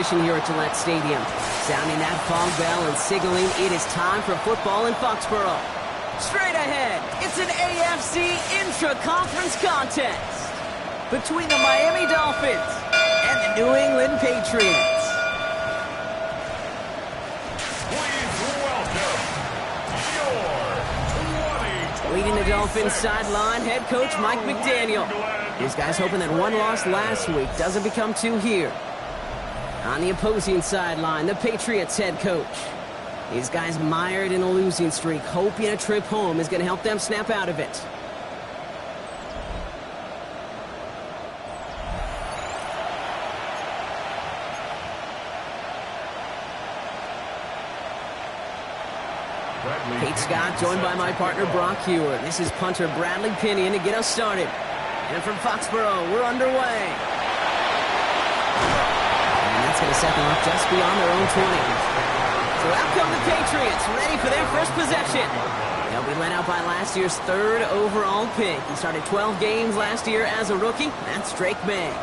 tradition here at Gillette Stadium, sounding that fog bell and signaling it is time for football in Foxborough. Straight ahead, it's an AFC intra-conference contest between the Miami Dolphins and the New England Patriots. Leading the Dolphins sideline, head coach Mike McDaniel. These guys hoping that one loss last week doesn't become two here. On the opposing sideline, the Patriots head coach. These guys mired in a losing streak, hoping a trip home is going to help them snap out of it. Kate Scott joined by my partner Brock Hewer. This is punter Bradley Pinion to get us started. And from Foxborough, we're underway. And that's going to set them up just beyond their own 20. So out come the Patriots, ready for their first possession. They'll be led out by last year's third overall pick. He started 12 games last year as a rookie. That's Drake May.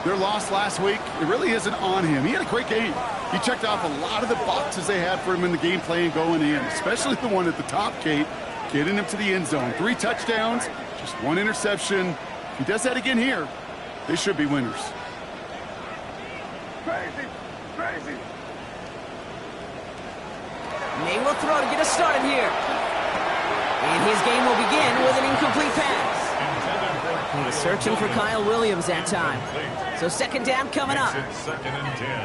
Their loss last week, it really isn't on him. He had a great game. He checked off a lot of the boxes they had for him in the game plan going in, especially the one at the top, Kate, getting him to the end zone. 3 touchdowns, just 1 interception. If he does that again here, they should be winners. Crazy, crazy. May will throw to get us started here. And his game will begin with an incomplete pass. He was searching for Kyle Williams that time. So second down coming up.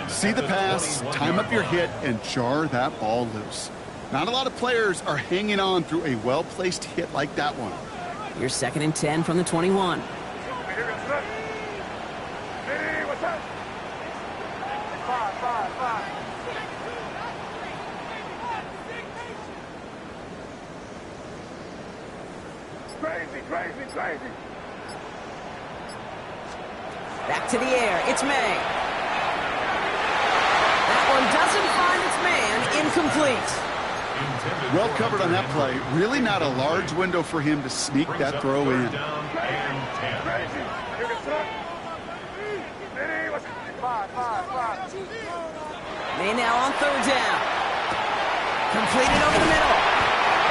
See the pass, time up your hit, and jar that ball loose. Not a lot of players are hanging on through a well-placed hit like that one. Your 2nd and 10 from the 21. Hey, what's up? 5. Crazy. Back to the air. It's May. That one doesn't find its man. Incomplete. Well covered on that play. Really not a large window for him to sneak that throw in. May now on 3rd down. Completed over the middle.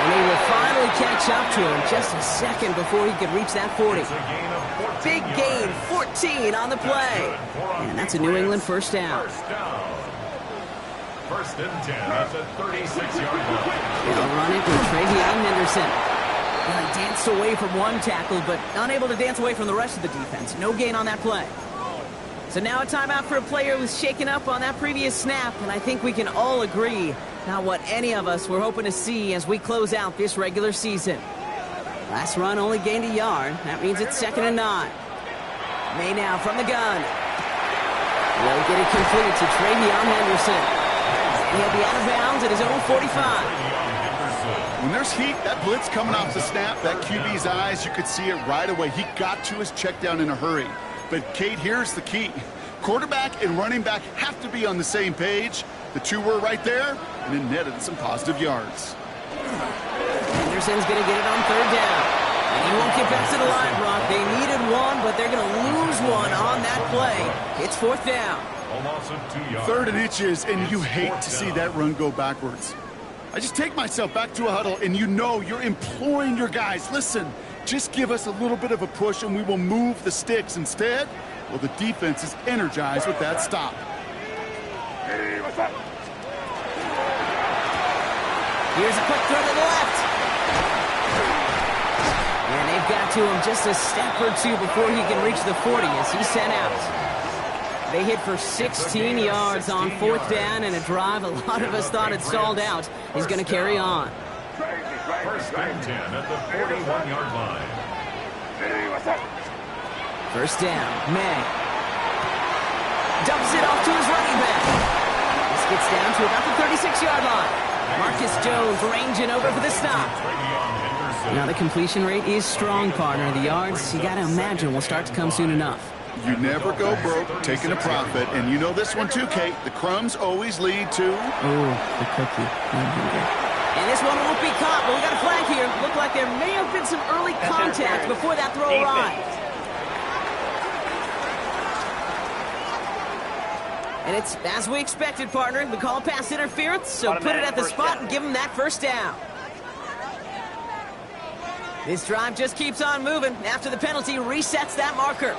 And they will finally catch up to him just a second before he could reach that 40. Big gain, 14 on the play. And that's a New England first down. 1st and 10 at the 36-yard line. They'll run it with Travion Henderson. He danced away from one tackle, but unable to dance away from the rest of the defense. No gain on that play. So now a timeout for a player who's shaken up on that previous snap, and I think we can all agree not what any of us were hoping to see as we close out this regular season. Last run only gained a yard. That means it's 2nd and 9. May now from the gun. Will get it complete to Travion Henderson. He'll be out of bounds at his own 45. When there's heat, that blitz coming off the snap, that QB's eyes, you could see it right away. He got to his check down in a hurry. But, Kate, here's the key. Quarterback and running back have to be on the same page. The two were right there, and it netted some positive yards. Henderson's going to get it on 3rd down. And he won't get back to the line, Brock. They needed one, but they're going to lose one on that play. It's 4th down. A loss of 2 yards. 3rd and inches, and you hate to see that run go backwards. I just take myself back to a huddle, and you know you're imploring your guys, listen, just give us a little bit of a push, and we will move the sticks. Instead, well, the defense is energized with that stop. Hey, what's up? Here's a quick throw to the left. And they've got to him just a step or two before he can reach the 40 as he's sent out. They hit for 16 yards on 4th down, and a drive a lot of us thought had stalled out is going to carry on. 1st and 10 at the 41-yard line. Hey, what's up? 1st down, May. Dumps it off to his running back. This gets down to about the 36-yard line. Marcus Jones ranging over for the stop. Now the completion rate is strong, partner. The yards, you got to imagine, will start to come soon enough. You never go broke taking a profit, and you know this one too, Kate. The crumbs always lead to... Oh, the cookie. And this one won't be caught, but we got a flag here. Looked like there may have been some early contact before that throw arrived. And it's as we expected, partner. We call pass interference, so put it at the spot and give him that first down. This drive just keeps on moving. After the penalty, resets that marker.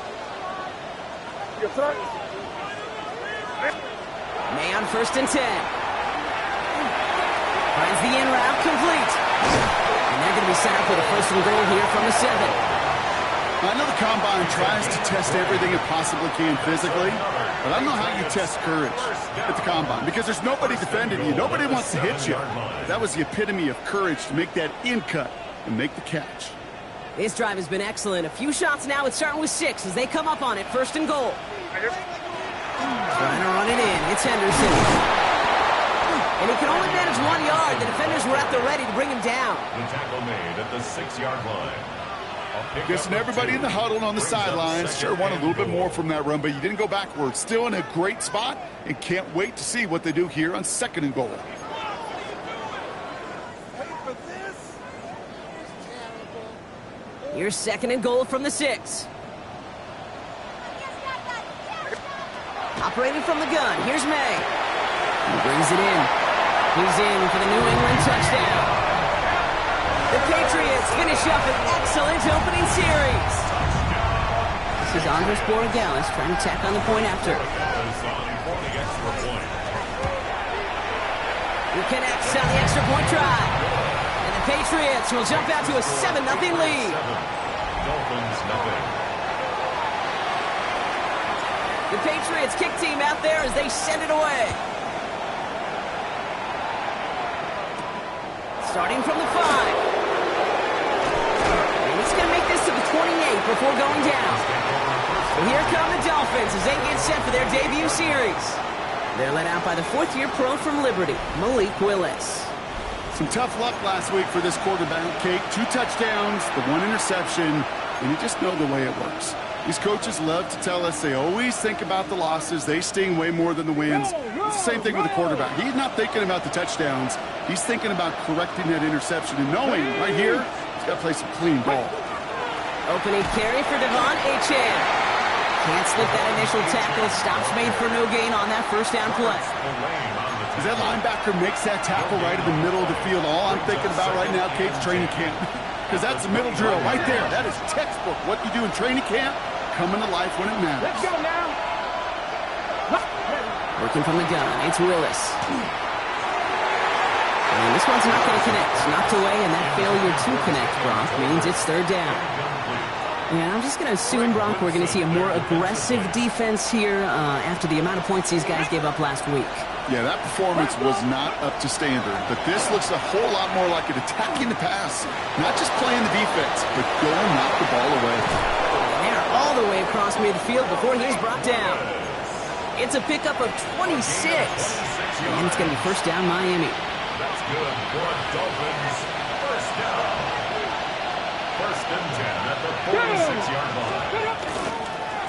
May on 1st and 10. Finds the in route complete. And they're going to be set up with a 1st and goal here from the 7. I know the Combine tries to test everything it possibly can physically, but I don't know how you test courage at the Combine because there's nobody defending you. Nobody wants to hit you. That was the epitome of courage to make that in cut and make the catch. This drive has been excellent. A few shots now. It's starting with 6 as they come up on it. 1st and goal. Trying to run it in. It's Henderson. And he can only manage 1 yard. The defenders were at the ready to bring him down. The tackle made at the 6-yard line. Guessing everybody in the huddle and on the sidelines sure want a little bit more from that run, but you didn't go backwards. Still in a great spot and can't wait to see what they do here on 2nd and goal. Here's 2nd and goal from the 6. Operating from the gun, here's May. He brings it in. He's in for the New England touchdown. The Patriots finish up an excellent opening series. This is Andres Borregales trying to tack on the point after. He connects on the extra point try. And the Patriots will jump out to a 7-0 lead. Dolphins nothing. The Patriots kick team out there as they send it away. Starting from the 5. And he's going to make this to the 28 before going down. So here come the Dolphins as they get set for their debut series. They're led out by the 4th-year pro from Liberty, Malik Willis. Some tough luck last week for this quarterback, Kate. 2 touchdowns, the 1 interception, and you just know the way it works. These coaches love to tell us they always think about the losses. They sting way more than the wins. It's the same thing with the quarterback. He's not thinking about the touchdowns. He's thinking about correcting that interception and knowing right here he's got to play some clean ball. Opening carry for Devon Achane. Can't slip that initial tackle. Stops made for no gain on that 1st down play. As that linebacker makes that tackle right in the middle of the field, all I'm thinking about right now, Kate's training camp. Because that's the middle drill right there. That is textbook. What you do in training camp, coming to life when it matters. Let's go now. Working from the gun, it's Willis. And this one's not going to connect. Knocked away, and that failure to connect, Brock, means it's 3rd down. Yeah, I'm just going to assume, Brock, we're going to see a more aggressive defense here after the amount of points these guys gave up last week. Yeah, that performance was not up to standard, but this looks a whole lot more like it attacking the pass. Not just playing the defense, but go and knock the ball away. They're all the way across midfield before he's brought down. It's a pickup of 26. And it's going to be 1st down Miami. That's good for Dolphins. 1st down. 1st and 10 at the 46-yard line.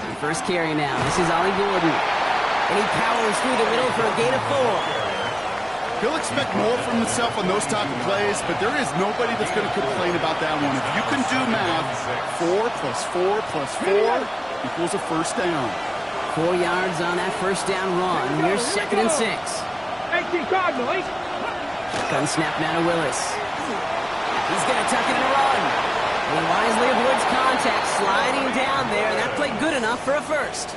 And 1st carry now. This is Ollie Gordon. And he powers through the middle for a gain of 4. He'll expect more from himself on those type of plays, but there is nobody that's going to complain about that one. If you can do math, 4 plus 4 plus 4 equals a 1st down. 4 yards on that 1st down run. Here's 2nd and 6. 18 Cardinals. Gun snap now to Willis. He's going to tuck it and run. And he wisely avoids contact, sliding down there. And that played good enough for a 1st.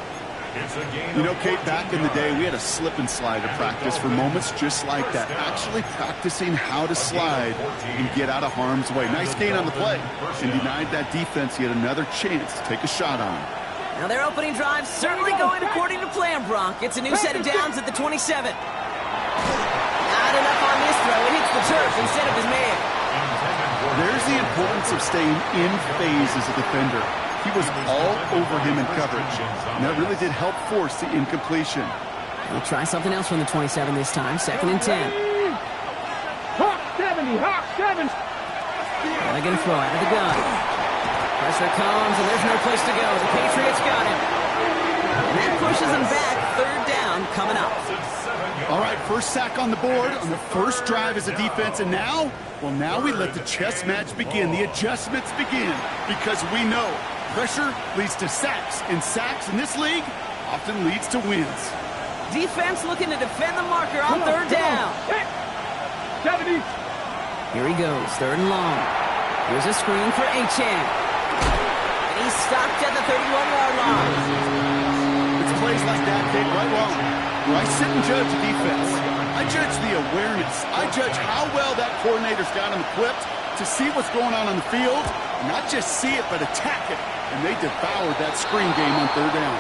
You know, Kate, back in the day, we had a slip and slide to practice for moments just like that. Actually practicing how to slide and get out of harm's way. Nice gain on the play. And denied that defense yet another chance to take a shot on him. Now their opening drive certainly going according to plan, Brock. It's a new set of downs at the 27. Not enough on this throw. It hits the turf instead of his man. There's the importance of staying in phase as a defender. He was all over him in coverage, and that really did help force the incompletion. We'll try something else from the 27 this time. 2nd and 10. Hawk 70, Hawk 7. They're going to throw out of the gun. Pressure comes, and there's no place to go. The Patriots got him. And that pushes them back. 3rd down coming up. All right, 1st sack on the board on the 1st drive as a defense, and now, well, now we let the chess match begin. The adjustments begin, because we know pressure leads to sacks, and sacks in this league often leads to wins. Defense looking to defend the marker on third down. 70. Here he goes, third and long. Here's a screen for Achane. And he's stopped at the 31-yard line. It's plays like that, Kate, right wrong. Where I sit and judge the defense. I judge the awareness. I judge how well that coordinator's got him equipped to see what's going on the field, and not just see it, but attack it. And they devoured that screen game on third down.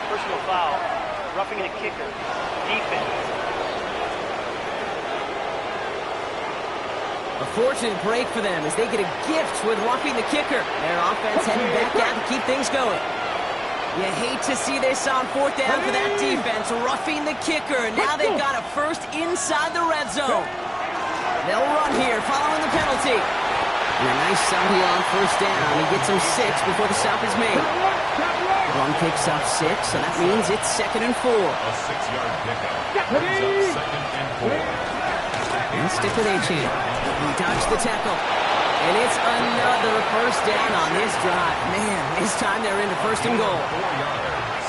Personal foul. Roughing a kicker. Defense. A fortunate break for them as they get a gift with roughing the kicker. Their offense heading back out to keep things going. You hate to see this on fourth down for that defense, roughing the kicker. Now they've got a first inside the red zone. They'll run here following the penalty. And a nice sub here on first down. He gets him 6 before the stop is made. One picks up 6, so that means it's 2nd and 4. A 6-yard pickup. Brings up 2nd and 4. And stick with Achane. He dodged the tackle. And it's another first down on this drive. Man, this time they're into 1st and goal. 4 yards.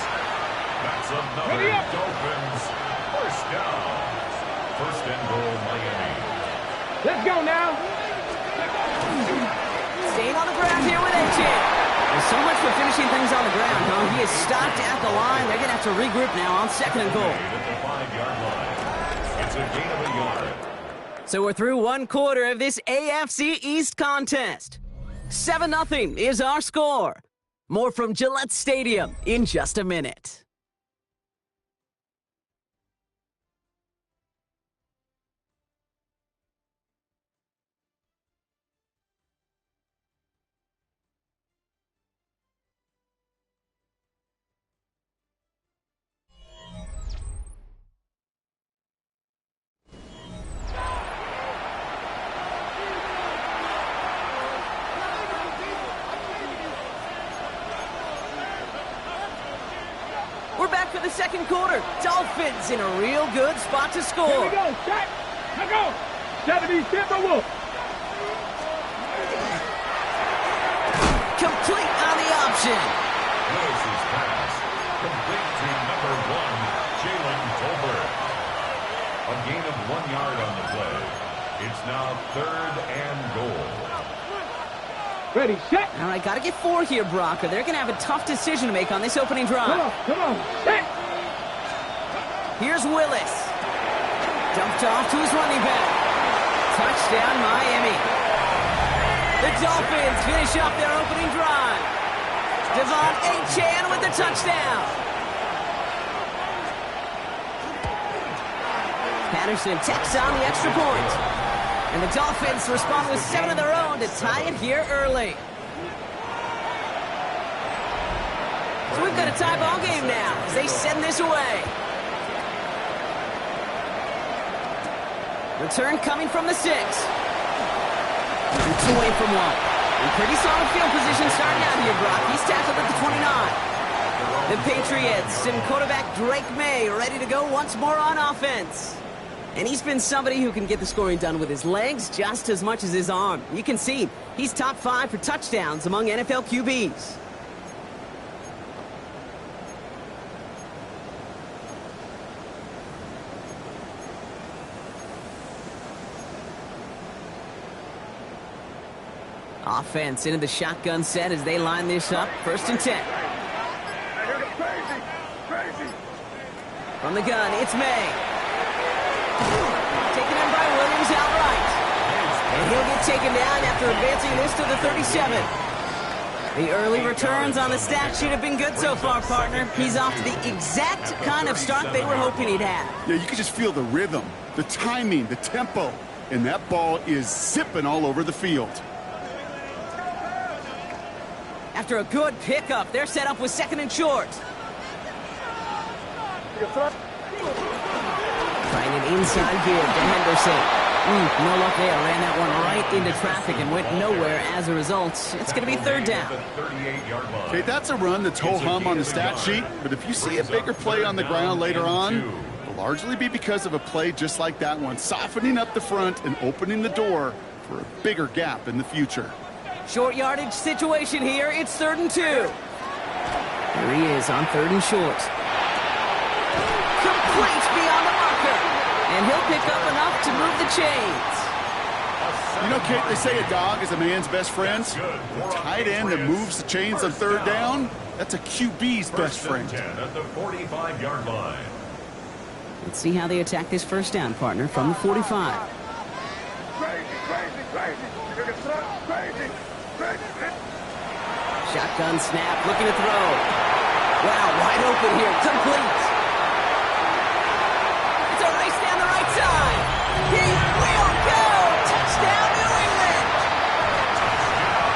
That's another Dolphins first down. 1st and goal, Miami. Let's go now. Staying on the ground here with Achane. There's so much for finishing things on the ground, huh? He is stopped at the line. They're going to have to regroup now on 2nd and goal. At the 5-yard line. It's a gain of a yard. So we're through one quarter of this AFC East contest. 7-0 is our score. More from Gillette Stadium in just a minute. We're back for the second quarter. Dolphins in a real good spot to Here score. we go. Set. Let's go. 70 Timberwolves. Complete on the option. Willis's pass. Complete to number 1, Jalen Tolbert. A gain of 1 yard on the play. It's now 3rd and goal. Ready, set. All right, got to get 4 here, Brock, or they're going to have a tough decision to make on this opening drive. Come on, set. Here's Willis. Dumped off to his running back. Touchdown, Miami. The Dolphins finish up their opening drive. Devon Achane with the touchdown. Patterson tacks on the extra point. And the Dolphins respond with 7 of their own to tie it here early. So we've got a tie ball game now as they send this away. Return coming from the 6. It's away from 1. And pretty solid field position starting out here, Brock. He's tackled at the 29. The Patriots and quarterback Drake May ready to go once more on offense. And he's been somebody who can get the scoring done with his legs just as much as his arm. You can see he's top 5 for touchdowns among NFL QBs. Offense into the shotgun set as they line this up. 1st and 10. From the gun, it's May. Taken in by Williams outright. And he'll get taken down after advancing this to the 37. The early returns on the stat sheet have been good so far, partner. He's off to the exact kind of start they were hoping he'd have. Yeah, you can just feel the rhythm, the timing, the tempo, and that ball is zipping all over the field. After a good pickup, they're set up with 2nd and short. Trying an inside give to Henderson. No luck there. Ran that one right into traffic and went nowhere as a result. It's going to be 3rd down. Okay, that's a run that's ho-hum on the stat sheet, but if you see a bigger play on the ground later on, it'll largely be because of a play just like that one, softening up the front and opening the door for a bigger gap in the future. Short yardage situation here. It's 3rd and 2. Here he is on 3rd and short. And he'll pick up enough to move the chains. You know, Kate, they say a dog is a man's best friend. The tight end that moves the chains on third down, that's a QB's best friend. 10 at the 45-yard line. Let's see how they attack this first down, partner, from the 45. Shotgun snap, looking to throw. Wow, wide open here, complete. It's a race down the right side. He will go. Touchdown, New England.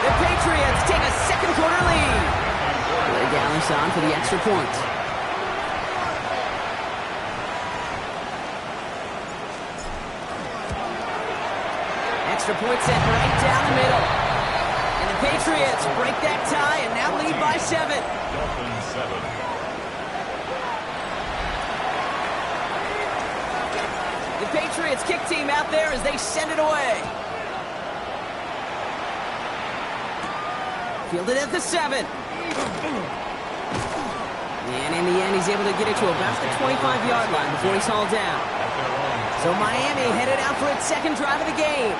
The Patriots take a second quarter lead. Blair Gallis on for the extra point. Extra point set right down the middle. And the Patriots break that tie and now lead by 7. Dolphins 7. The Patriots kick team out there as they send it away. Fielded at the 7. And in the end, he's able to get it to about the 25-yard line before he's hauled down. So Miami headed out for its second drive of the game.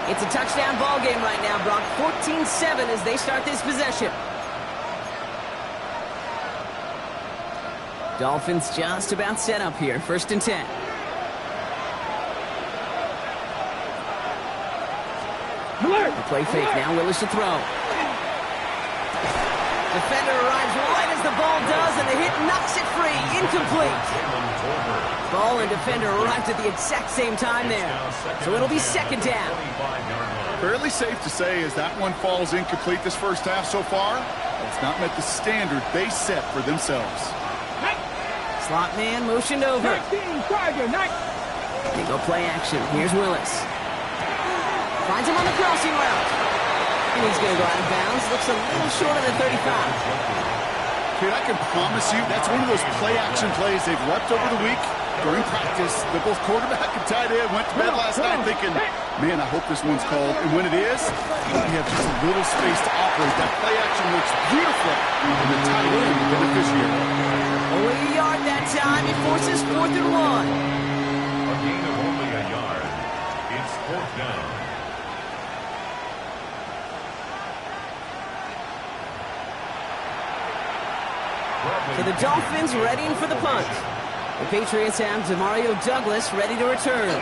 It's a touchdown ball game right now, Brock. 14-7 as they start this possession. Dolphins just about set up here. 1st and 10. The play fake now. Willis to throw. Defender arrives right as the ball does, and the hit knocks it free. Incomplete. Ball and defender arrived at the exact same time there. So it'll be 2nd down. Fairly safe to say as that one falls incomplete this first half so far, it's not met the standard they set for themselves. Slot man motioned over. They go play action. Here's Willis. Finds him on the crossing route. And he's going to go out of bounds. Looks a little short of the 35. Kid, I can promise you that's one of those play-action plays they've repped over the week. During practice, the both quarterback and tight end went to bed last night thinking, man, I hope this one's called. And when it is, you have just a little space to operate. That play action works beautifully for the tight end beneficiary. Only a yard that time. It forces 4th and 1. A gain of only a yard. It's 4th down. So the Dolphins readying for the punt. The Patriots have Demario Douglas ready to return.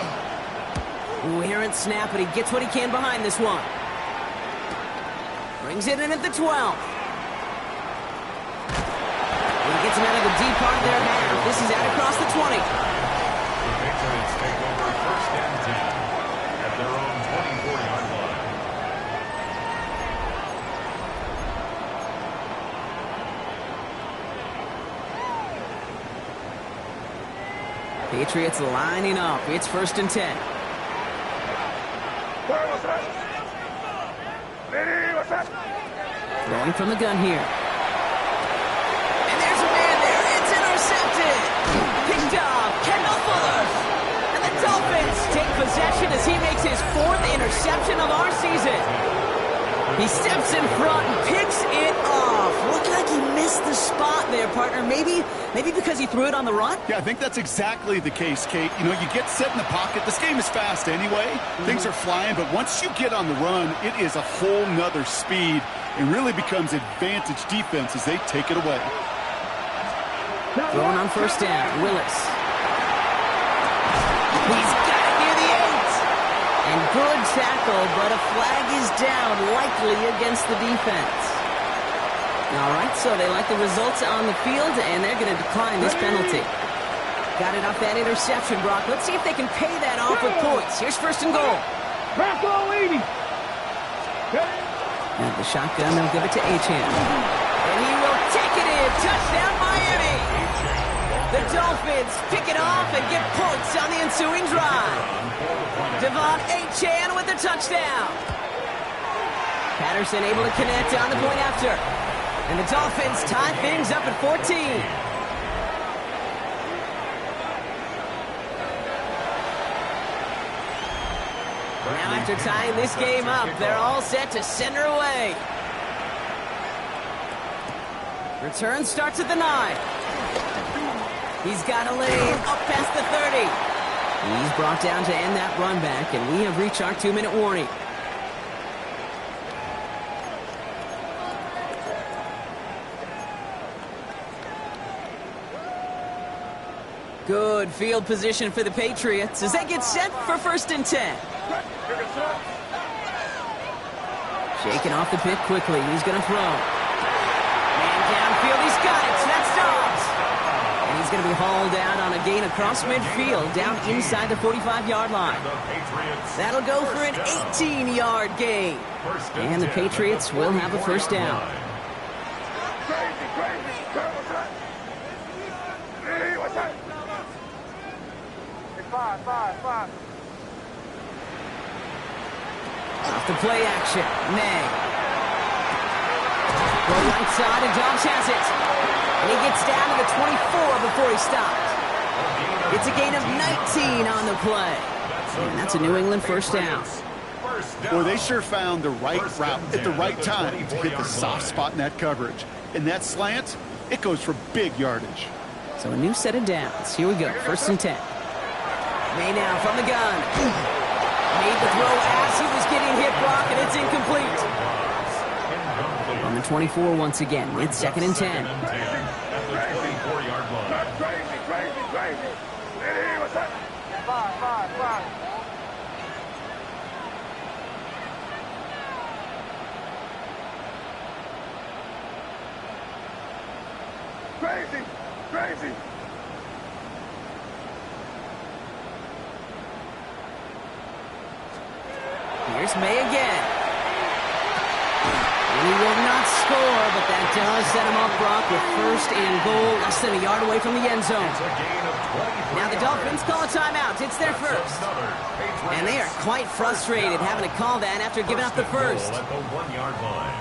Ooh, errant snap, but he gets what he can behind this one. Brings it in at the 12. He gets him out of the deep part of their half. This is out across the 20. The Patriots take over 1st and 10 at their own 24-yard line. Patriots lining up. It's 1st and 10. Throwing from the gun here. And there's a man there. It's intercepted. Picked off. Kendall Fuller. And the Dolphins take possession as he makes his 4th interception of our season. He steps in front and picks it off. Looked like he missed the spot there, partner. Maybe because he threw it on the run? Yeah, I think that's exactly the case, Kate. You know, you get set in the pocket. This game is fast anyway. Things are flying, but once you get on the run, it is a whole nother speed. It really becomes advantage defense as they take it away. Throwing on 1st down, Willis. He's got it near the 8. And good tackle, but a flag is down, likely against the defense. All right, so they like the results on the field, and they're going to decline this penalty. Got it off that interception, Brock. Let's see if they can pay that off with points. Here's 1st and goal. And the shotgun, they'll give it to Achane. And he will take it in. Touchdown, Miami. The Dolphins pick it off and get points on the ensuing drive. Devon Achane with the touchdown. Patterson able to connect on the point after. And the Dolphins tie things up at 14. Now after tying this game up, they're all set to send her away. Return starts at the 9. He's got a lane up past the 30. He's brought down to end that run back, and we have reached our 2-minute warning. Good field position for the Patriots as they get set for 1st and 10. Shaking off the pit quickly. He's going to throw. Man downfield. He's got it. That's Dobbs. And he's going to be hauled down on a gain across midfield down inside the 45-yard line. That'll go for an 18-yard gain. And the Patriots will have a 1st down. Five. Off the play action. May. Go right side, and Dobbs has it. And he gets down to the 24 before he stopped. It's a gain of 19 on the play. And that's a New England 1st down. Boy, they sure found the right route at the right time to hit the soft spot in that coverage. And that slant, it goes for big yardage. So a new set of downs. Here we go. 1st and 10. May now from the gun. Made the throw as he was getting hit, Brock, and it's incomplete. On the 24 once again. It's 2nd and 10. At the 24-yard line. Five. Crazy. Here's May again. And he will not score, but that does set him up, Brock, with 1st and goal, less than a yard away from the end zone. Now the Dolphins call a timeout. It's their 1st. And they are quite frustrated having to call that after giving up the 1st. At the 1-yard line.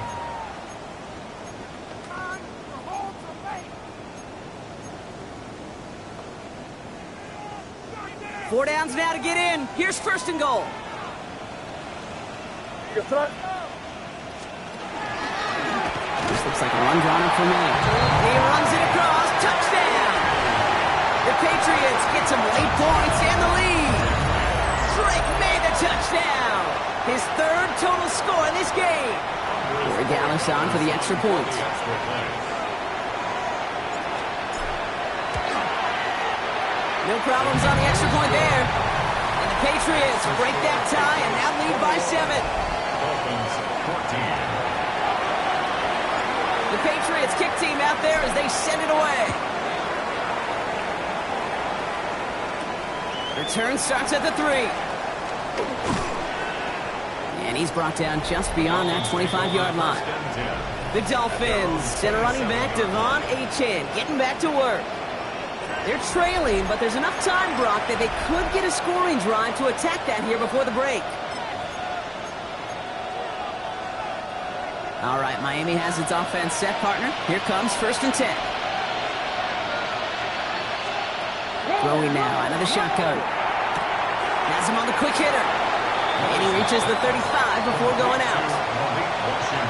Four downs now to get in. Here's 1st and goal. This looks like a run drawn up for me. He runs it across. Touchdown! The Patriots get some late points and the lead. Drake made the touchdown. His 3rd total score in this game. Corey Dallas on for the extra point. No problems on the extra point there. And the Patriots break that tie and now lead by 7. Dolphins 14. The Patriots kick team out there as they send it away. Return starts at the 3. And he's brought down just beyond that 25-yard line. The Dolphins send a running back, Devon Achane, getting back to work. They're trailing, but there's enough time, Brock, that they could get a scoring drive to attack that here before the break. All right, Miami has its offense set, partner. Here comes 1st and 10. Throwing now out of the shotgun. Has him on the quick hitter. And he reaches the 35 before going out.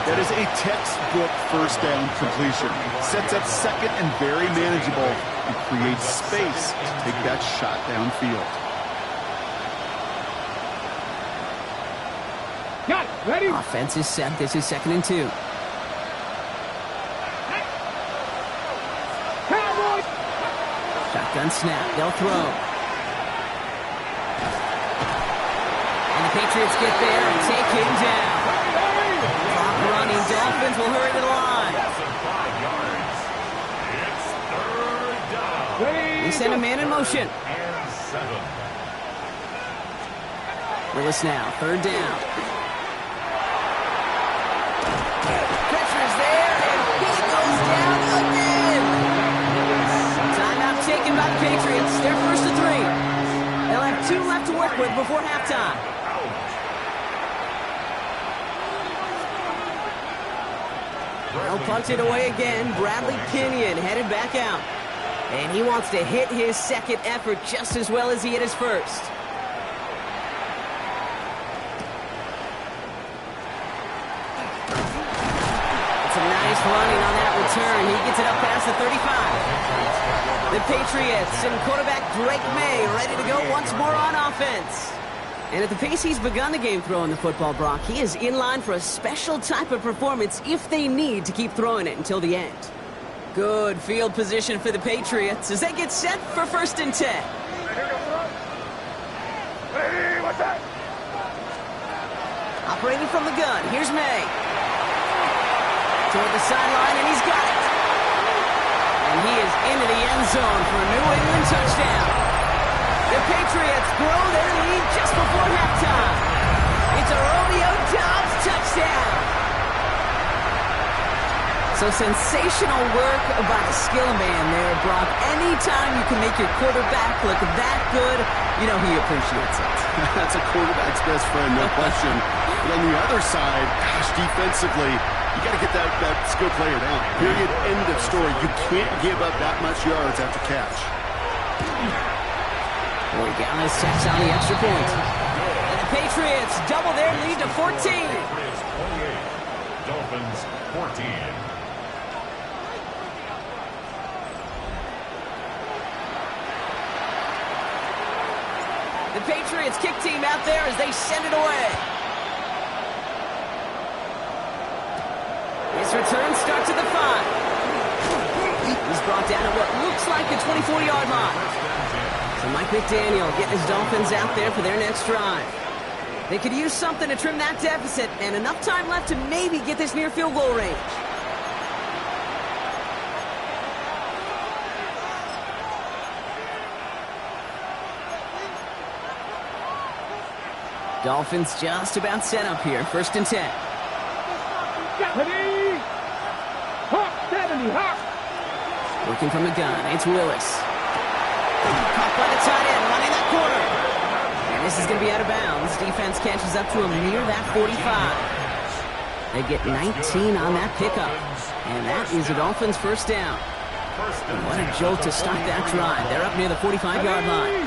That is a textbook 1st down completion. Sets up 2nd and very manageable and creates space to take that shot downfield. Got it. Ready? Offense is set. This is 2nd and 2. Cowboys! Shotgun snap. They'll throw. And the Patriots get there and take him down. Clock running. Dolphins will hurry to the line. 5 yards. It's 3rd down. They send a man in motion. And 7. Willis now. 3rd down. Pressure's there, and he goes down again. Timeout taken by the Patriots. They're 1st and 3. They'll have 2 left to work with before halftime. They'll punt it away again. Bradley Pinion headed back out. And he wants to hit his 2nd effort just as well as he hit his 1st. It's a nice running on that return. He gets it up past the 35. The Patriots and quarterback Drake May ready to go once more on offense. And at the pace he's begun the game throwing the football, Brock, he is in line for a special type of performance if they need to keep throwing it until the end. Good field position for the Patriots as they get set for 1st and 10. Hey, what's that? Operating from the gun, here's May. Toward the sideline, and he's got it. And he is into the end zone for a New England touchdown. The Patriots grow their lead just before halftime. It's a Romeo Doubs touchdown. So sensational work by the skill man there, Brock. Anytime you can make your quarterback look that good, you know he appreciates it. That's a quarterback's best friend, no question. But on the other side, gosh, defensively, you got to get that skill player down. Period. End of story. You can't give up that much yards after catch. Borregales tacks on the extra point. And the Patriots double their lead to 14. Patriots 28, Dolphins 14. The Patriots kick team out there as they send it away. His return starts at the 5. He's brought down at what looks like the 24-yard line. So Mike McDaniel getting his Dolphins out there for their next drive. They could use something to trim that deficit and enough time left to maybe get this near field goal range. Dolphins just about set up here. 1st and 10. Hawk 70, Hawk. Working from the gun, it's Willis. Caught by the tight end, running that corner. And this is going to be out of bounds. Defense catches up to him near that 45. They get 19 on that pickup. And that is the Dolphins' 1st down. And what a jolt to start that drive. They're up near the 45-yard line.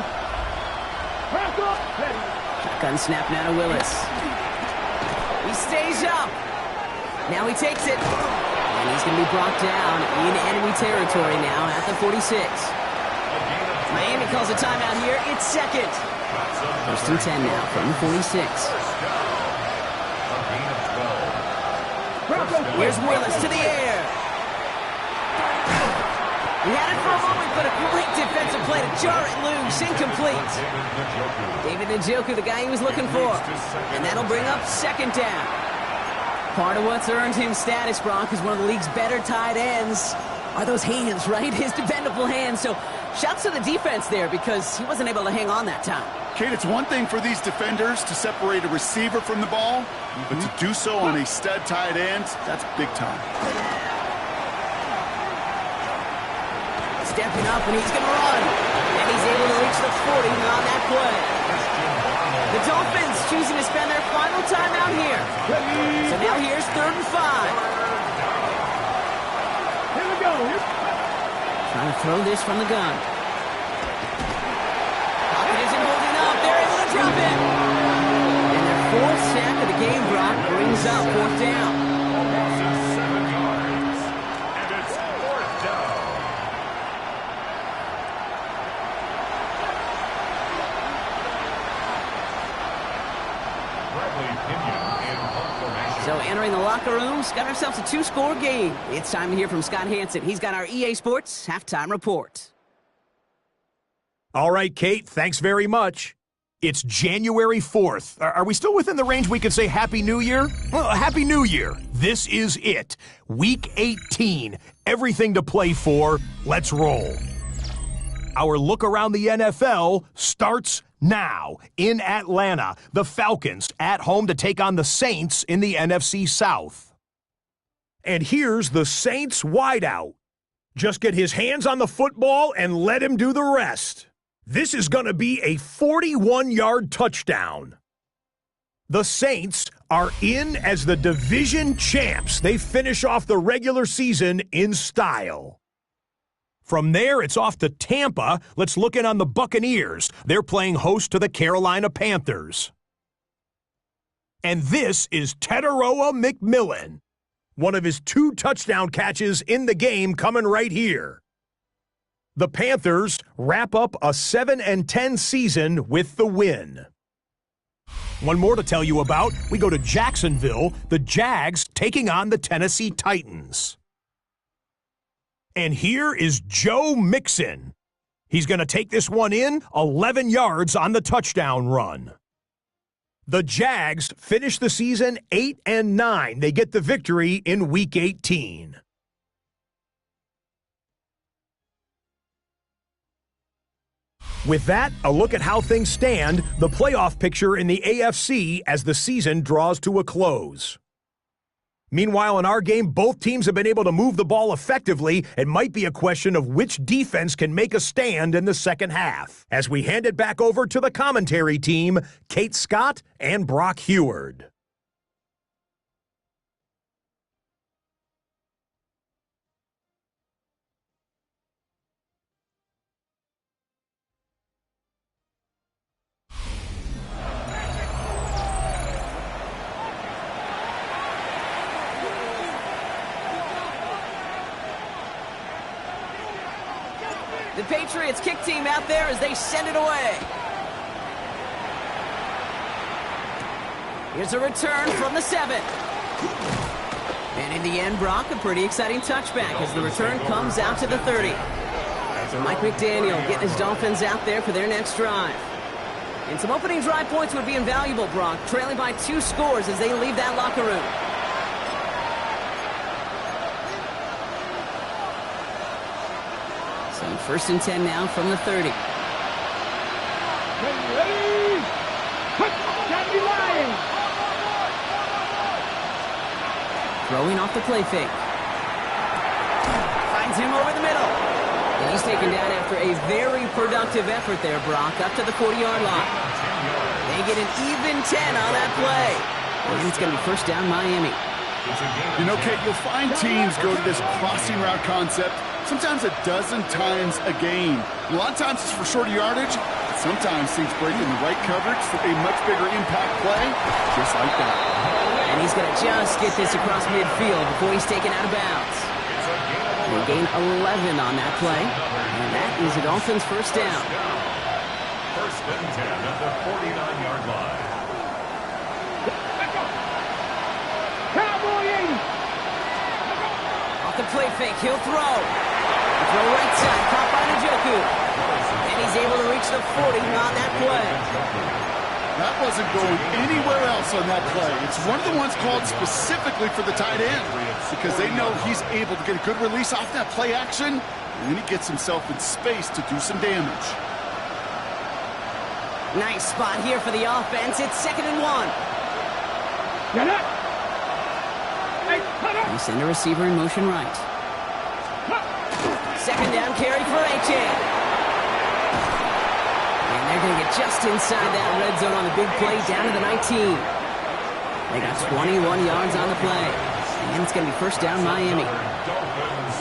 Shotgun snap now to Willis. He stays up. Now he takes it. And he's going to be brought down in enemy territory now at the 46. Miami calls a timeout here. It's 2nd. 1st and 10 now from the 46. Here's Willis to the air. He had it for a moment, but a great defensive play to jar it loose. Incomplete. David Njoku, the guy he was looking for. And that'll bring up 2nd down. Part of what's earned him status, Brock, is one of the league's better tight ends. Are those hands, right? His dependable hands. So shouts to the defense there because he wasn't able to hang on that time. Kate, it's one thing for these defenders to separate a receiver from the ball, but to do so on a stud tight end, that's big time. Stepping up, and he's going to run. And he's able to reach the 40 on that play. The Dolphins choosing to spend their final time out here. So now here's 3rd and 5. Here we go. Trying to throw this from the gun. Pocket isn't holding up. They're able to drop it. And their 4th sack of the game, Brock, brings up 4th down. Almost 7 yards. And it's 4th down. So entering the locker rooms, got ourselves a 2-score game. It's time to hear from Scott Hansen. He's got our EA Sports halftime report. All right, Kate, thanks very much. It's January 4th. Are we still within the range we can say Happy New Year? Well, Happy New Year. This is it. Week 18. Everything to play for. Let's roll. Our look around the NFL starts now. In Atlanta, the Falcons at home to take on the Saints in the NFC South. And here's the Saints wideout. Just get his hands on the football and let him do the rest. This is going to be a 41-yard touchdown. The Saints are in as the division champs. They finish off the regular season in style. From there, it's off to Tampa. Let's look in on the Buccaneers. They're playing host to the Carolina Panthers. And this is Tetairoa McMillan. One of his 2 touchdown catches in the game coming right here. The Panthers wrap up a 7-10 season with the win. One more to tell you about. We go to Jacksonville, the Jags taking on the Tennessee Titans. And here is Joe Mixon. He's going to take this one in, 11 yards on the touchdown run. The Jags finish the season 8-9. They get the victory in Week 18. With that, a look at how things stand, the playoff picture in the AFC as the season draws to a close. Meanwhile, in our game, both teams have been able to move the ball effectively. It might be a question of which defense can make a stand in the second half. As we hand it back over to the commentary team, Kate Scott and Brock Heward. The Patriots kick team out there as they send it away. Here's a return from the 7. And in the end, Brock, a pretty exciting touchback as the return comes out to the 30. So Mike McDaniel getting his Dolphins out there for their next drive. And some opening drive points would be invaluable, Brock, trailing by 2 scores as they leave that locker room. First and 10 now from the 30. Throwing off the play fake. Finds him over the middle. And he's taken down after a very productive effort there, Brock, up to the 40-yard line. They get an even 10 on that play. And it's going to be first down Miami. You know, Kate, you'll find teams go to this crossing route concept sometimes a dozen times a game. A lot of times it's for shorter yardage. Sometimes things break in the right coverage for a much bigger impact play, just like that. And he's going to just get this across midfield before he's taken out of bounds. They gain 11 on that play, and that is a Dolphins first down. First and 10 at the 49-yard line. Cowboy 80. Off the play fake, he'll throw. Throw right side, caught by Njoku. And he's able to reach the 40 on that play. That wasn't going anywhere else on that play. It's one of the ones called specifically for the tight end because they know he's able to get a good release off that play action, and then he gets himself in space to do some damage. Nice spot here for the offense. It's 2nd and 1. Get up. Hey, cut up. They send a receiver in motion right. Second down carry for A-Chain. And they're going to get just inside that red zone on the big play down to the 19. They got 21 yards on the play. And it's going to be first down Miami.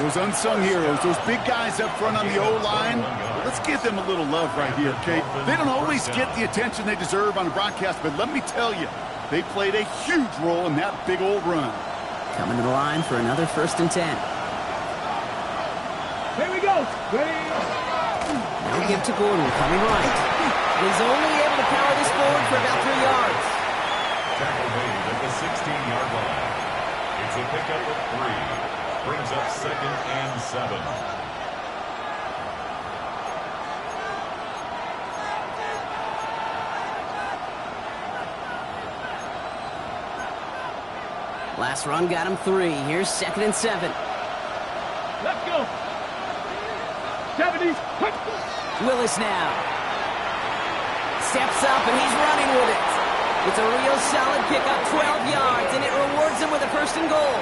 Those unsung heroes, those big guys up front on the O-line, let's give them a little love right here, Kate. They don't always get the attention they deserve on a broadcast, but let me tell you, they played a huge role in that big old run. Coming to the line for another first and 10. Here we go. Ready? Now give to Gordon, coming right. And he's only able to power this forward for about 3 yards. Tackle made at the 16-yard line. It's a pickup of 3. Brings up 2nd and 7. Last run got him 3. Here's 2nd and 7. Let's go. 70s. Willis now. Steps up and he's running with it. It's a real solid pickup, 12 yards, and it rewards him with a first and goal.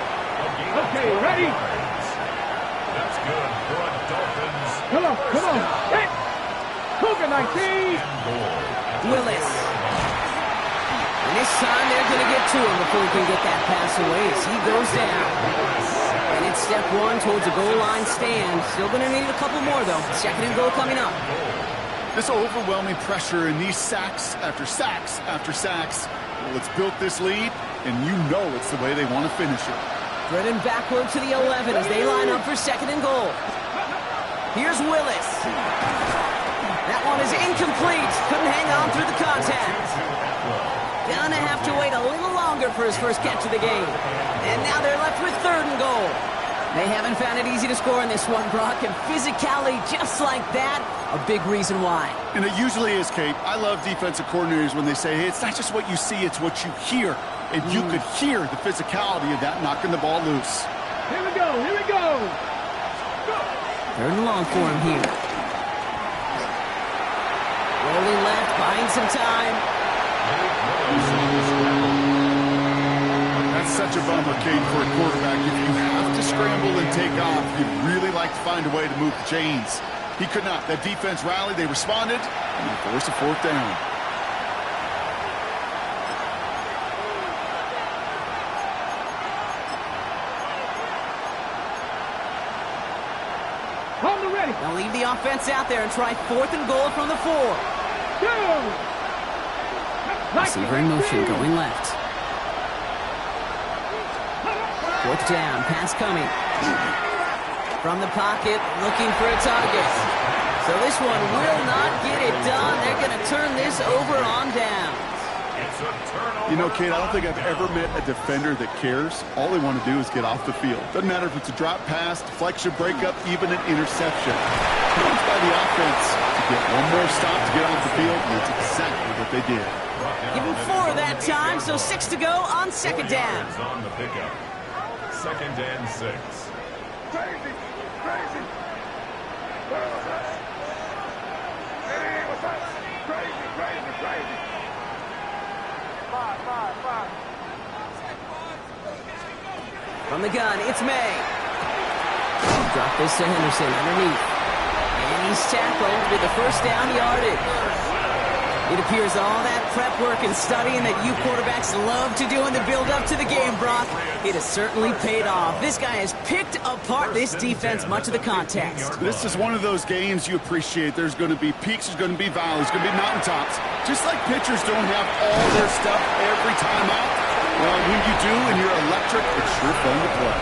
Okay, ready? That's good for a Dolphins. Come on. Hit. Cougar 19. Willis. And this time they're going to get to him before he can get that pass away as he goes down. And it's step 1 towards a goal line stand. Still going to need a couple more, though. 2nd and goal coming up. This overwhelming pressure and these sacks after sacks after sacks, well, it's built this lead, and you know it's the way they want to finish it. Driven backward to the 11 as they line up for 2nd and goal. Here's Willis. That one is incomplete. Couldn't hang on through the contact. Gonna have to wait a little longer for his first catch of the game. And now they're left with 3rd and goal. They haven't found it easy to score in this one, Brock, and physicality just like that, a big reason why. And it usually is, Kate. I love defensive coordinators when they say, hey, it's not just what you see, it's what you hear. And you could hear the physicality of that knocking the ball loose. Here we go, here we go. 3rd and long for him here. Rolling left, buying some time. That's such a bummer, Kate, for a quarterback. If you have to scramble and take off, you'd really like to find a way to move the chains. He could not. That defense rallied, they responded, and they forced a 4th down. They'll leave the offense out there and try 4th and goal from the 4. Receiver in motion, going left. 4th down, pass coming. From the pocket, looking for a target. So this one will not get it done. They're going to turn this over on down. You know, Kate, I don't think I've ever met a defender that cares. All they want to do is get off the field. Doesn't matter if it's a drop pass, deflection, breakup, even an interception. Challenged by the offense to get one more stop to get off the field, and that's exactly what they did. Give him 4 that time, so 6 to go on 2nd down. On the pickup. 2nd and 6. Crazy, crazy. Hey, what's up? Crazy, crazy, crazy. 5. From the gun, it's May. Drop this to Henderson underneath. And he's tackled with the 1st down yardage. It appears all that prep work and studying that you quarterbacks love to do in the build-up to the game, Brock, it has certainly paid off. This guy has picked apart this defense much of the contest. This is one of those games you appreciate. There's going to be peaks, there's going to be valleys, there's going to be mountaintops. Just like pitchers don't have all their stuff every time out. Well, when you do and you're electric, it's sure fun to play.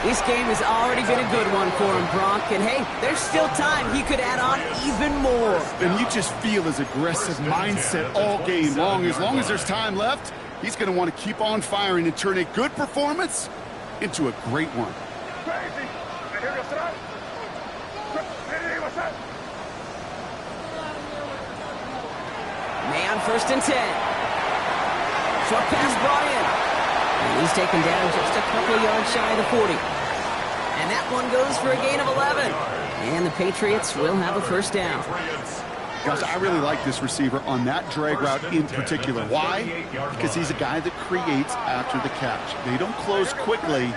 This game has already been a good one for him, Brock. And hey, there's still time. He could add on even more. And you just feel his aggressive mindset all game long. As long as there's time left, he's going to want to keep on firing and turn a good performance into a great one. Crazy. I hear you, sir. Hey, what's up? May on 1st and 10. Short pass brought in. And he's taken down just a couple yards shy of the 40. And that one goes for a gain of 11. And the Patriots will have a 1st down. Guys, I really like this receiver on that drag route in particular. Why? Because he's a guy that creates after the catch. They don't close quickly.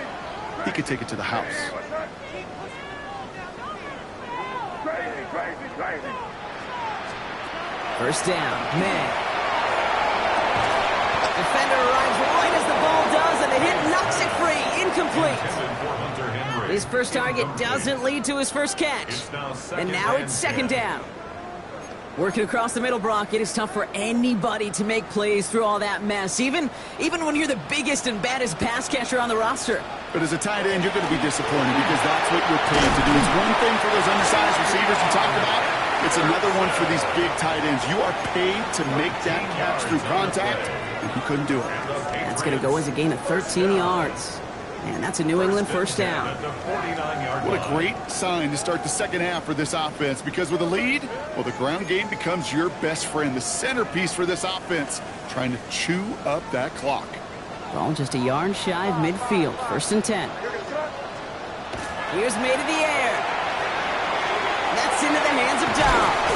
He could take it to the house. Crazy, crazy, crazy. 1st down, May. Defender arrives right as the ball does, and the hit knocks it free. Incomplete. His first target doesn't lead to his first catch. And now it's 2nd down. Working across the middle, Brock, it is tough for anybody to make plays through all that mess, even when you're the biggest and baddest pass catcher on the roster. But as a tight end, you're going to be disappointed because that's what you're paid to do. It's one thing for those undersized receivers you talked about. It's another one for these big tight ends. You are paid to make that catch through contact, and he couldn't do it. That's going to go as a gain of 13 yards. And that's a New England 1st down. What a great sign to start the 2nd half for this offense, because with a lead, well, the ground game becomes your best friend, the centerpiece for this offense, trying to chew up that clock. Ball just a yard shy of midfield. 1st and 10. Here's May to the air. That's into the hands of Dobbs.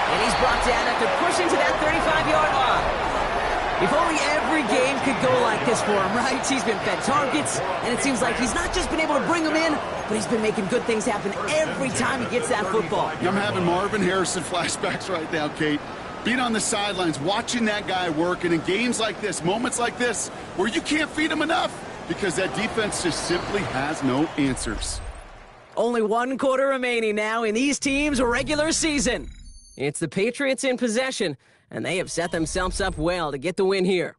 And he's brought down after pushing to that 35-yard line. If only every game could go like this for him, right? He's been fed targets, and it seems like he's not just been able to bring them in, but he's been making good things happen every time he gets that football. I'm having Marvin Harrison flashbacks right now, Kate. Being on the sidelines, watching that guy work, and in games like this, moments like this, where you can't feed him enough because that defense just simply has no answers. Only 1 quarter remaining now in these teams' regular season. It's the Patriots in possession, and they have set themselves up well to get the win here.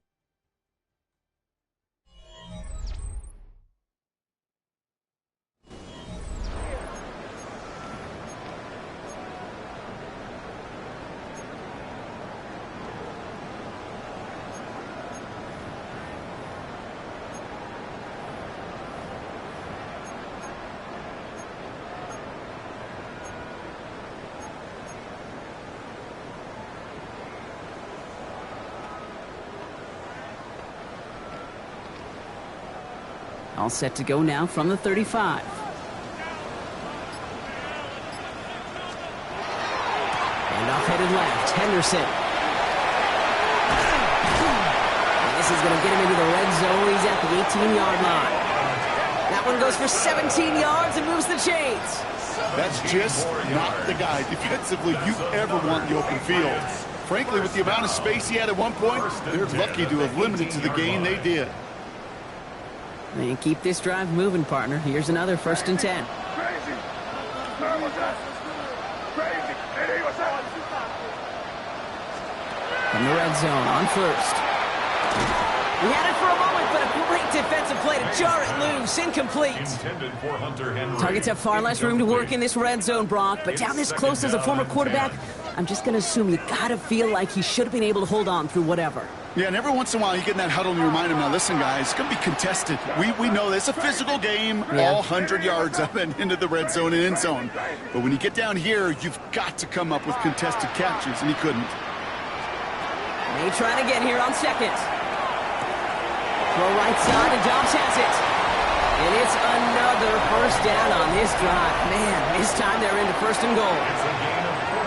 All set to go now from the 35. And off-headed left, Henderson. And this is going to get him into the red zone. He's at the 18-yard line. That one goes for 17 yards and moves the chains. That's just not the guy defensively you ever want in the open field. Frankly, with the amount of space he had at one point, they're lucky to have limited to the gain they did. And keep this drive moving, partner. Here's another 1st and 10. Crazy. What's that? Crazy. Hey, what's that? From the red zone on 1st. He had it for a moment, but a great defensive play to jar it loose. Incomplete. Intended for Hunter Henry. Targets have far less room to work in this red zone, Brock, but down this close as a former quarterback, I'm just going to assume you got to feel like he should have been able to hold on through whatever. Yeah, and every once in a while you get in that huddle and you remind him, now listen, guys, it's going to be contested. We know this. It's a physical game, all 100 yards up and into the red zone and end zone. But when you get down here, you've got to come up with contested catches, and he couldn't. They trying again here on 2nd. Throw right side, and Dobbs has it. And it's another 1st down on this drive. Man, this time they're into 1st and goal.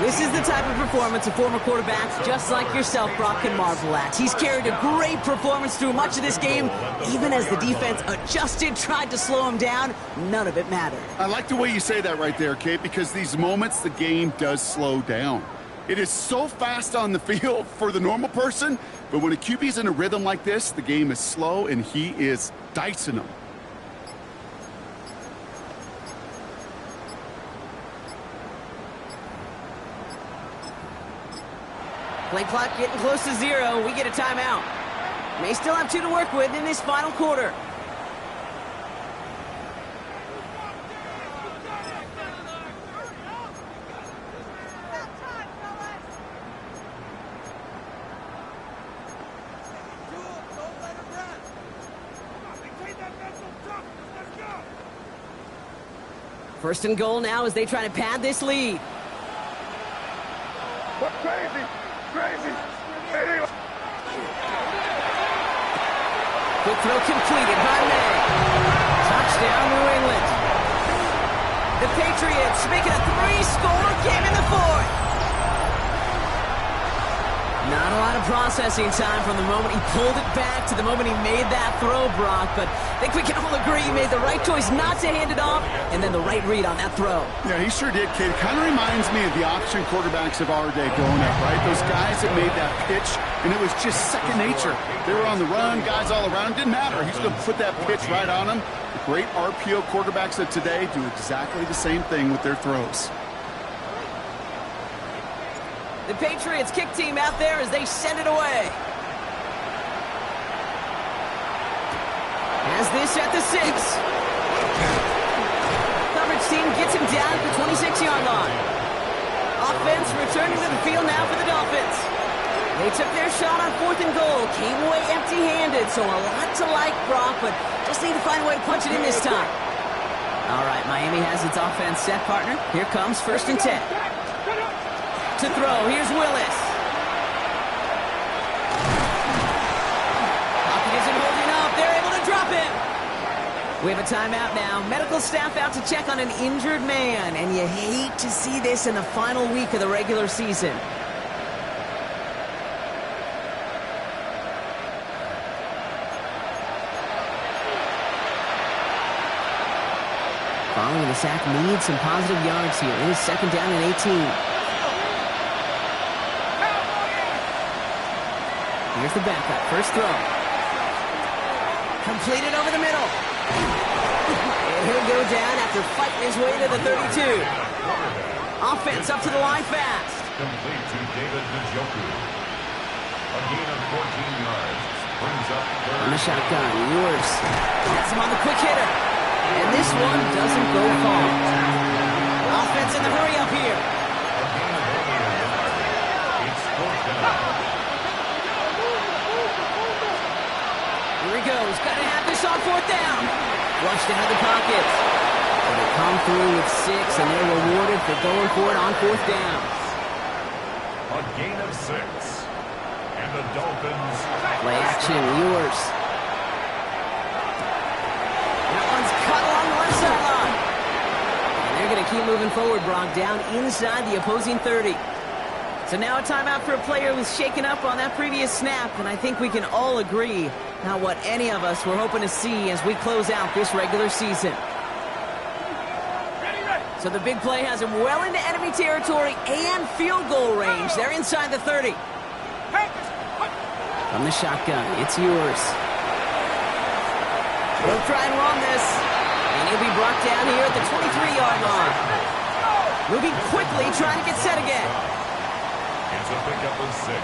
This is the type of performance a former quarterback, just like yourself, Brock, can marvel at. He's carried a great performance through much of this game. Even as the defense adjusted, tried to slow him down, none of it mattered. I like the way you say that right there, Kate, because these moments the game does slow down. It is so fast on the field for the normal person, but when a QB's in a rhythm like this, the game is slow and he is dicing them. Play clock getting close to 0. We get a timeout. May still have 2 to work with in this final quarter. First and goal now as they try to pad this lead. What crazy? Crazy. Hey, Quick throw completed by May. Touchdown, New England. The Patriots making a 3-score game in the 4th. Not a lot of processing time from the moment he pulled it back to the moment he made that throw, Brock, but I think we can all agree he made the right choice not to hand it off, and then the right read on that throw. Yeah, he sure did, kid. Kind of reminds me of the option quarterbacks of our day growing up, right? Those guys that made that pitch, and it was just second nature. They were on the run, guys all around. Didn't matter. He's going to put that pitch right on them. The great RPO quarterbacks of today do exactly the same thing with their throws. The Patriots kick team out there as they send it away. Has this at the 6. Coverage team gets him down at the 26-yard line. Offense returning to the field now for the Dolphins. They took their shot on 4th and goal. Came away empty-handed, so a lot to like, Brock, but just need to find a way to punch it in this time. All right, Miami has its offense set, partner. Here comes 1st and 10. To throw, here's Willis. Pocket isn't holding up. They're able to drop him. We have a timeout now. Medical staff out to check on an injured man, and you hate to see this in the final week of the regular season. Following the sack needs some positive yards here. It is 2nd down and 18. Here's the backup. First throw. Completed over the middle. And he'll go down after fighting his way to the 32. Offense up to the line fast. Complete to David Njoku. A gain of 14 yards. Brings up third. On the shotgun, Ewers gets him on the quick hitter. And this one doesn't go far. Offense in the hurry up here. A gain of only a yard. It's 4th down. Here he goes. Got to have this on 4th down. Flushed out of the pocket. So they come through with 6, and they're rewarded for going for it on 4th down. A gain of 6. And the Dolphins. Play action, Ewers. keep moving forward, Brock, down inside the opposing 30. So now a timeout for a player who's shaken up on that previous snap, and I think we can all agree not what any of us were hoping to see as we close out this regular season. So the big play has him well into enemy territory and field goal range. They're inside the 30. From the shotgun, it's yours. We'll try and run this. And he'll be brought down here at the 23-yard line. Moving quickly, trying to get set again. It's a pickup of 6.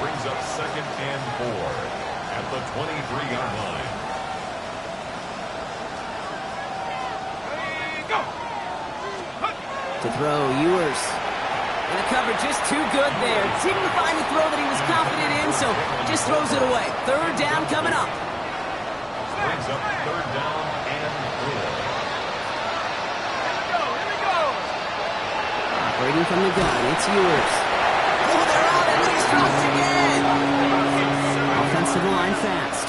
Brings up 2nd and 4 at the 23-yard line. To throw, Ewers. And the cover just too good there. Didn't find the throw that he was confident in, so just throws it away. 3rd down coming up. Brings up 3rd down and 4. Operating from the gun, it's Ewers. Oh, they're out, and he's dropped again. Offensive line fast.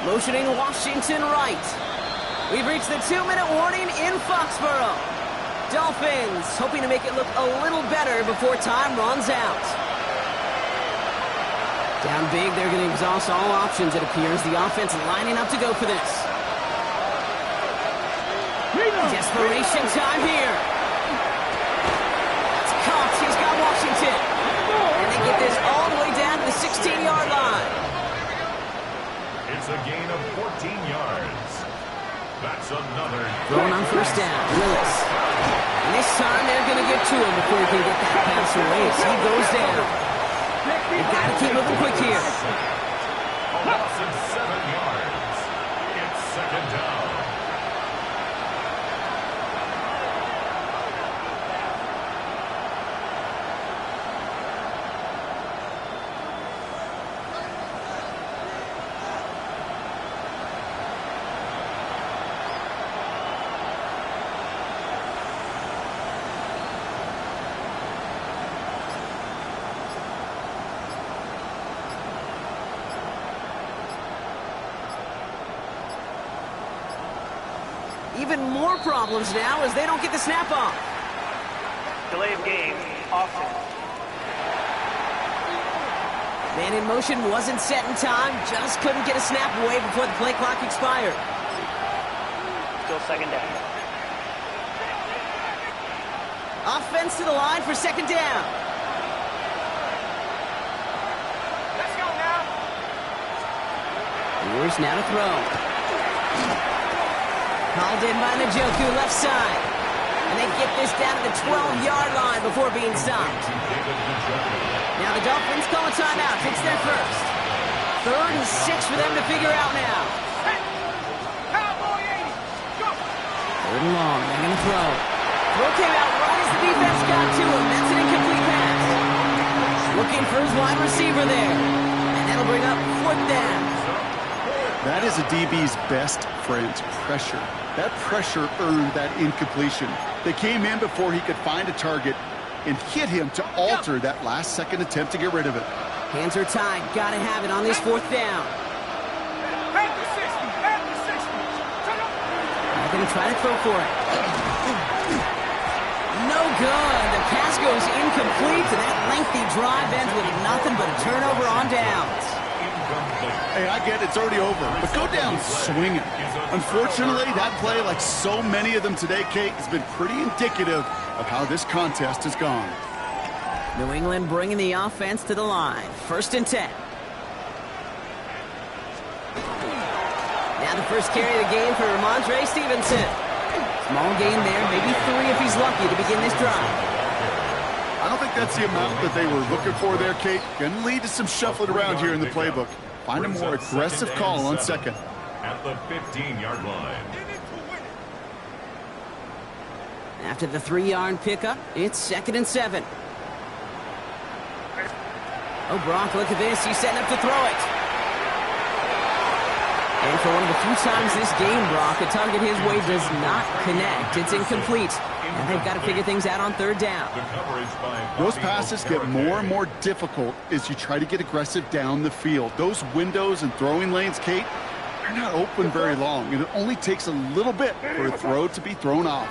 Motioning Washington right. We've reached the 2-minute warning in Foxborough. Dolphins hoping to make it look a little better before time runs out. Down big, they're going to exhaust all options, it appears. The offense lining up to go for this. Desperation time here. It's Cox, he's got Washington. And they get this all the way down to the 16-yard line. It's a gain of 14 yards. That's another. Throwing on 1st down, Willis. And this time they're going to get to him before he can get that pass away. So he goes down. They've got to keep moving quick here. A loss of 7 yards. It's 2nd down. Even more problems now as they don't get the snap off. Delay of game, offense. Man in motion wasn't set in time, just couldn't get a snap away before the play clock expired. Still 2nd down. Offense to the line for 2nd down. Let's go now. Ewers now to throw. Called in by Njoku, left side. And they get this down to the 12-yard line before being stopped. Now the Dolphins call a timeout. It's their first. 3rd and 6 for them to figure out now. Cowboy 80. Go. 3rd and long. They're going to throw. Throw came out right as the defense got to him. That's an incomplete pass. Looking for his wide receiver there. And that'll bring up 4th down. That is a DB's best friend, pressure. That pressure earned that incompletion. They came in before he could find a target and hit him to alter that last-second attempt to get rid of it. Hands are tied. Got to have it on this 4th down. At the 60. At the 60. Turn up. They're going to try to throw for it. No good. The pass goes incomplete, and that lengthy drive ends with nothing but a turnover on downs. Hey, I get it's already over, but go down swinging. Unfortunately, that play, like so many of them today, Kate, has been pretty indicative of how this contest has gone. New England bringing the offense to the line. 1st and 10. Now the first carry of the game for Ramondre Stevenson. Small gain there, maybe 3 if he's lucky to begin this drive. I don't think that's the amount that they were looking for there, Kate. Going to lead to some shuffling around here in the playbook. Find a more aggressive call on 2nd. At the 15-yard line. After the 3-yard pickup, it's 2nd and 7. Oh, Brock, look at this. He's setting up to throw it. And for one of the few times this game, Brock, a target his way does not connect. It's incomplete. And they've got to figure things out on 3rd down. Those passes get more and more difficult as you try to get aggressive down the field. Those windows and throwing lanes, Kate, they're not open very long, and it only takes a little bit for a throw to be thrown off.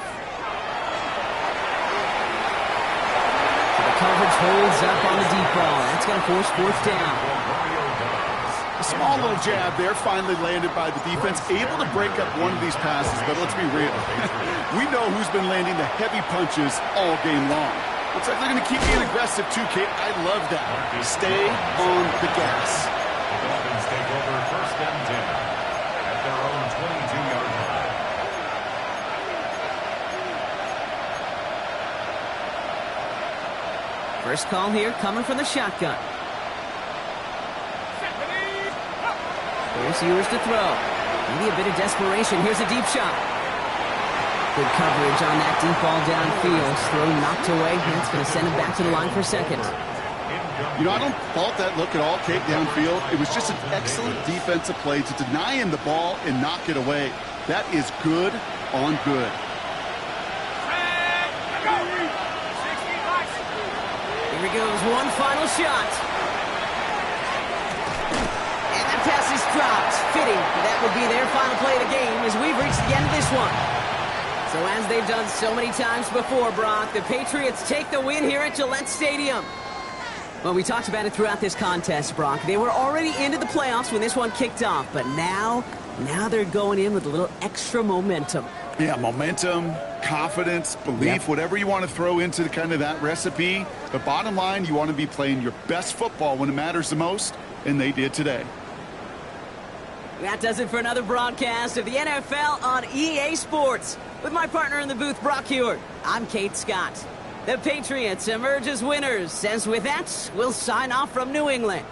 So the coverage holds up on the deep ball. That's going to force fourth down. A small little jab there, finally landed by the defense, able to break up one of these passes, but let's be real. We know who's been landing the heavy punches all game long. Looks like they're going to keep being aggressive too, Kate. I love that. Stay on the gas. The Dolphins take over first and 10 at their own 22-yard line. First call here coming from the shotgun. Here's Ewers to throw. Maybe a bit of desperation. Here's a deep shot. Good coverage on that deep ball downfield. Throw knocked away. It's going to send him back to the line for second. You know, I don't fault that look at all, Kate, downfield. It was just an excellent defensive play to deny him the ball and knock it away. That is good on good. Here he goes. One final shot. And that pass is dropped. Fitting. That would be their final play of the game as we've reached the end of this one. So as they've done so many times before, Brock, the Patriots take the win here at Gillette Stadium. Well, we talked about it throughout this contest, Brock. They were already into the playoffs when this one kicked off, but now they're going in with a little extra momentum. Yeah, momentum, confidence, belief, whatever you want to throw into kind of that recipe. But bottom line, you want to be playing your best football when it matters the most, and they did today. That does it for another broadcast of the NFL on EA Sports. With my partner in the booth, Brock Huard, I'm Kate Scott. The Patriots emerge as winners, as with that, we'll sign off from New England.